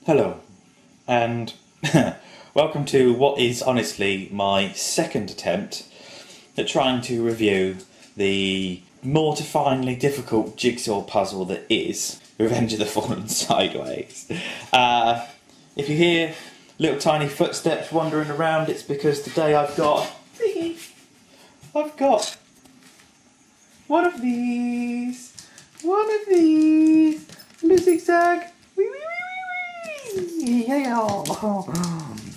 Hello, and welcome to what is honestly my second attempt at trying to review the mortifyingly difficult jigsaw puzzle that is Revenge of the Fallen Sideways. If you hear little tiny footsteps wandering around, it's because today I've got one of these, little zigzag. Yeah.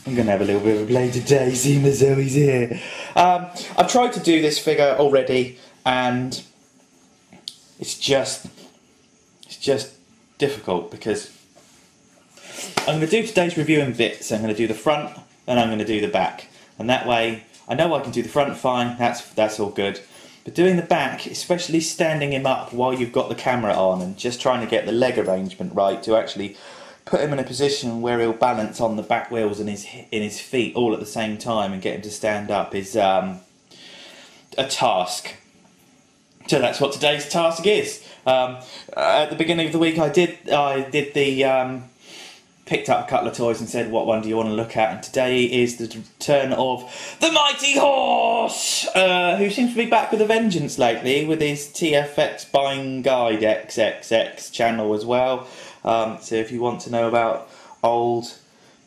I'm going to have a little bit of a play today, seeing as Zoe's here. I've tried to do this figure already, and it's just difficult because I'm going to do today's review in bits. I'm going to do the front and I'm going to do the back, and that way I know I can do the front fine. That's all good. But doing the back, especially standing him up while you've got the camera on and just trying to get the leg arrangement right to actually put him in a position where he'll balance on the back wheels and his feet all at the same time and get him to stand up is a task. So that's what today's task is. At the beginning of the week I picked up a couple of toys and said, what one do you want to look at? And today is the turn of the Mighty Horse, who seems to be back with a vengeance lately with his TFX Buying Guide XXX channel as well. So if you want to know about old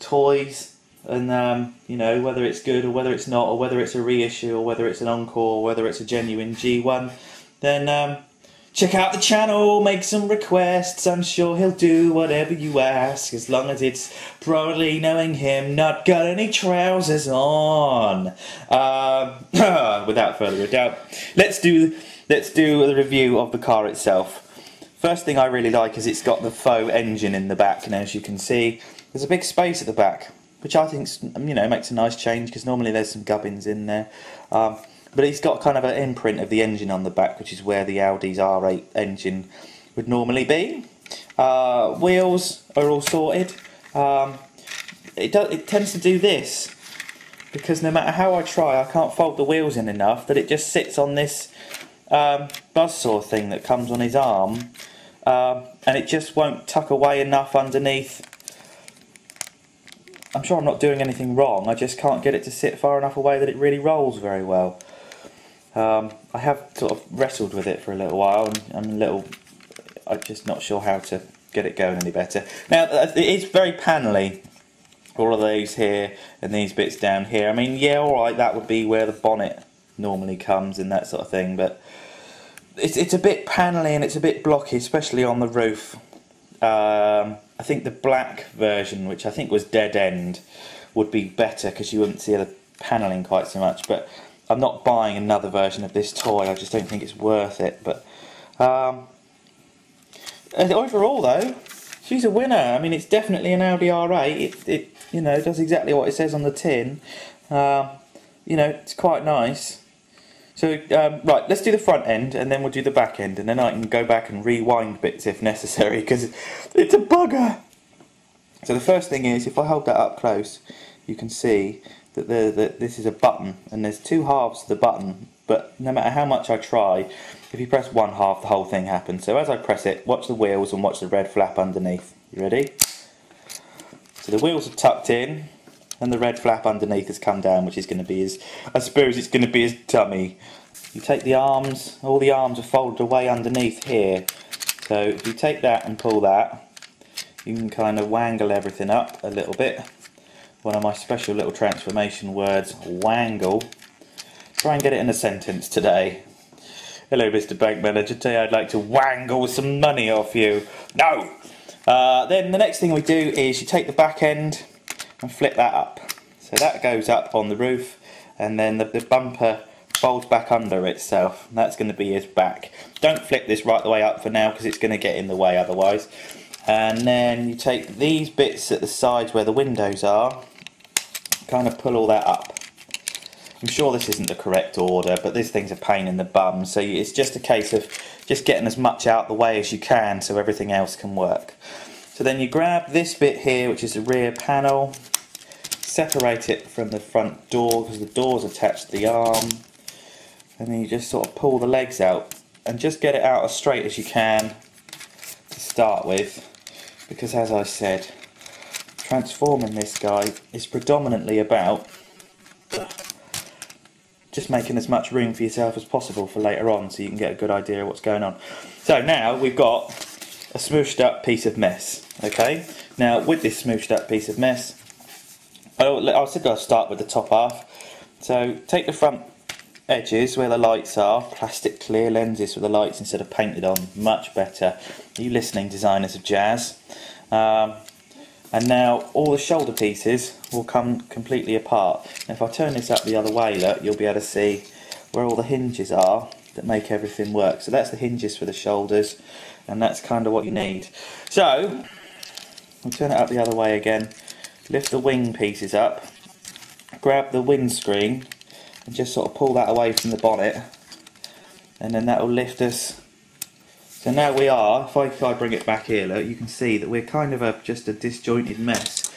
toys and you know, whether it's good or whether it's not, or whether it's a reissue or whether it's an encore or whether it's a genuine G1, then check out the channel, make some requests. I'm sure he'll do whatever you ask, as long as it's probably, knowing him, not got any trousers on. Without further ado, let's do the review of the car itself. First thing I really like is it's got the faux engine in the back, and as you can see, there's a big space at the back, which I think, you know, makes a nice change, because normally there's some gubbins in there. But he's got kind of an imprint of the engine on the back, which is where the Audi's R8 engine would normally be. Wheels are all sorted. It tends to do this, because no matter how I try, I can't fold the wheels in enough that it just sits on this buzzsaw thing that comes on his arm, and it just won't tuck away enough underneath. I'm sure I'm not doing anything wrong, I just can't get it to sit far enough away that it really rolls very well. I have sort of wrestled with it for a little while, and I'm just not sure how to get it going any better. Now, it is very panelly, all of these here and these bits down here. I mean, yeah, alright, that would be where the bonnet normally comes and that sort of thing, but it's a bit panelly and it's a bit blocky, especially on the roof. I think the black version, which I think was dead end, would be better because you wouldn't see the panelling quite so much, but I'm not buying another version of this toy. I just don't think it's worth it. But overall though, she's a winner. I mean, it's definitely an Audi R8. It you know, does exactly what it says on the tin. You know, it's quite nice. So, right, let's do the front end and then we'll do the back end, and then I can go back and rewind bits if necessary, because it's a bugger. So the first thing is, if I hold that up close, you can see that this is a button, and there's two halves to the button, but no matter how much I try, if you press one half, the whole thing happens. So as I press it, watch the wheels and watch the red flap underneath. You ready? So the wheels are tucked in, and the red flap underneath has come down, which is going to be his, I suppose it's going to be his tummy. You take the arms, all the arms are folded away underneath here. So if you take that and pull that, you can kind of wangle everything up a little bit. One of my special little transformation words, wangle. Try and get it in a sentence today. Hello, Mr. Bank Manager. Today I'd like to wangle some money off you. No! Then the next thing we do is you take the back end and flip that up. So that goes up on the roof, and then the bumper folds back under itself. That's going to be his back. Don't flip this right the way up for now, because it's going to get in the way otherwise. And then you take these bits at the sides where the windows are, kind of pull all that up. I'm sure this isn't the correct order, but this thing's a pain in the bum, so it's just a case of just getting as much out the way as you can so everything else can work. So then you grab this bit here, which is the rear panel, separate it from the front door, because the door's attached to the arm, and then you just sort of pull the legs out and just get it out as straight as you can to start with, because as I said, transforming this guy is predominantly about just making as much room for yourself as possible for later on, so you can get a good idea of what's going on. So now we've got a smooshed up piece of mess. Okay, now with this smooshed up piece of mess, I said I'll start with the top half. So take the front edges where the lights are, plastic clear lenses for the lights instead of painted on, much better. Are you listening, designers of jazz? And now all the shoulder pieces will come completely apart. Now if I turn this up the other way, look, you'll be able to see where all the hinges are that make everything work. So that's the hinges for the shoulders, and that's kind of what you need. So I'll turn it up the other way again, lift the wing pieces up, grab the windscreen and just sort of pull that away from the bonnet, and then that will lift us. So now we are, if I bring it back here, look, you can see that we're kind of just a disjointed mess.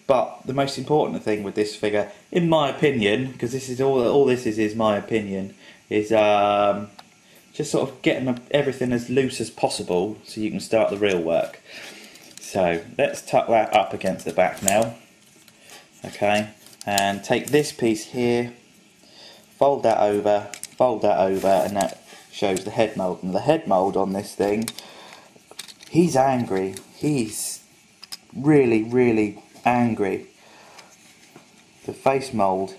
But the most important thing with this figure, in my opinion, because this is all this is my opinion, is just sort of getting everything as loose as possible so you can start the real work. So let's tuck that up against the back now. Okay, and take this piece here, fold that over, and that shows the head mould. And the head mould on this thing, he's angry. He's really, really angry. The face mould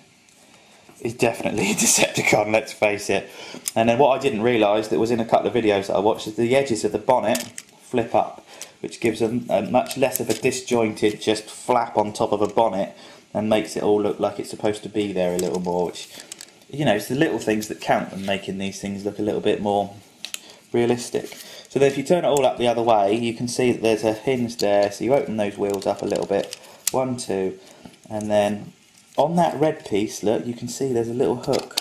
is definitely a Decepticon, let's face it. And then what I didn't realise that was in a couple of videos that I watched is the edges of the bonnet flip up, which gives them a much less of a disjointed just flap on top of a bonnet and makes it all look like it's supposed to be there a little more, which, you know, it's the little things that count when making these things look a little bit more realistic. So then if you turn it all up the other way, you can see that there's a hinge there, so you open those wheels up a little bit, 1, 2, and then on that red piece, look, you can see there's a little hook.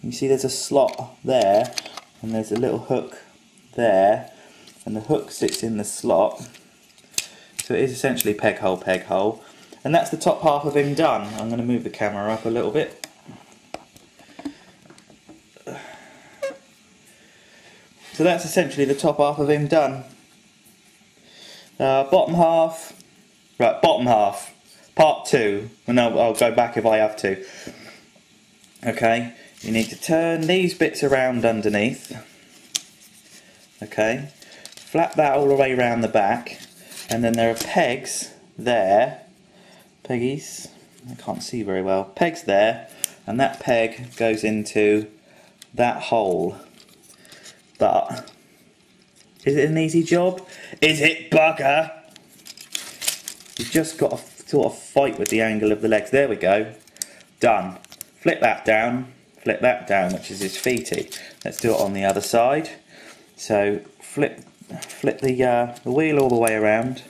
You see there's a slot there, and there's a little hook there, and the hook sits in the slot, so it is essentially peg hole, and that's the top half of him done. I'm going to move the camera up a little bit. So that's essentially the top half of him done. Bottom half, right, bottom half, part 2, and I'll go back if I have to. Okay, you need to turn these bits around underneath. Okay, flap that all the way around the back, and then there are pegs there, peggies, I can't see very well, pegs there, and that peg goes into that hole. But is it an easy job? Is it, bugger? You've just got to sort of fight with the angle of the legs. There we go. Done. Flip that down, which is his feety. Let's do it on the other side. So flip the wheel all the way around,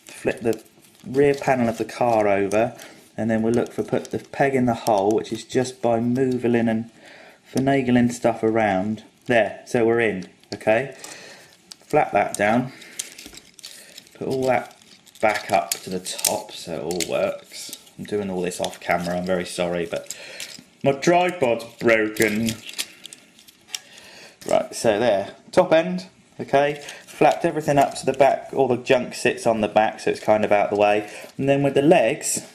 flip the rear panel of the car over, and then we'll look for put the peg in the hole, which is just by moving and finagling stuff around. There, so we're in, okay? Flap that down, put all that back up to the top so it all works. I'm doing all this off camera, I'm very sorry, but my tripod's broken. Right, so there, top end, okay? Flapped everything up to the back, all the junk sits on the back so it's kind of out of the way. And then with the legs,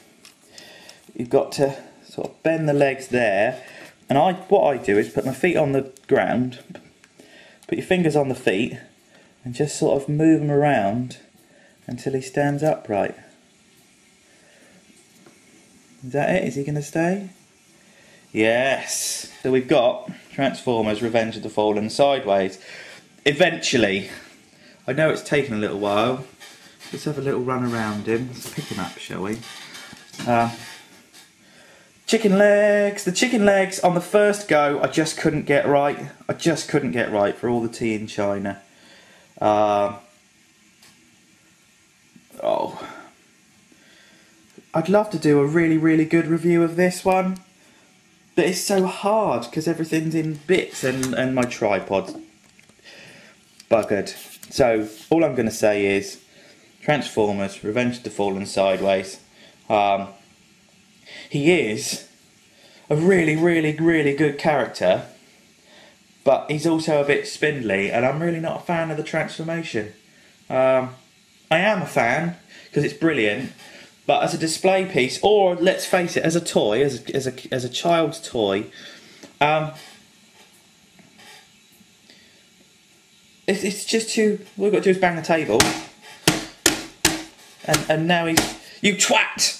you've got to sort of bend the legs there. And what I do is put my feet on the ground, put your fingers on the feet, and just sort of move them around until he stands upright. Is that it? Is he going to stay? Yes! So we've got Transformers Revenge of the Fallen Sideways. Eventually. I know it's taken a little while. Let's have a little run around him. Let's pick him up, shall we? Chicken legs. The chicken legs on the first go I just couldn't get right. I just couldn't get right for all the tea in China. Oh. I'd love to do a really, really good review of this one. But it's so hard because everything's in bits and my tripod's buggered. So all I'm going to say is Transformers Revenge of the Fallen Sideways. He is a really, really, really good character, but he's also a bit spindly, and I'm really not a fan of the transformation. I I am a fan because it's brilliant. But as a display piece, or let's face it, as a toy, as a child's toy, it's just too. All we've got to do is bang the table, and now he's you twat.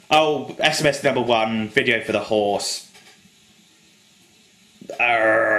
Oh, SMS number 1, video for the horse. Arrgh.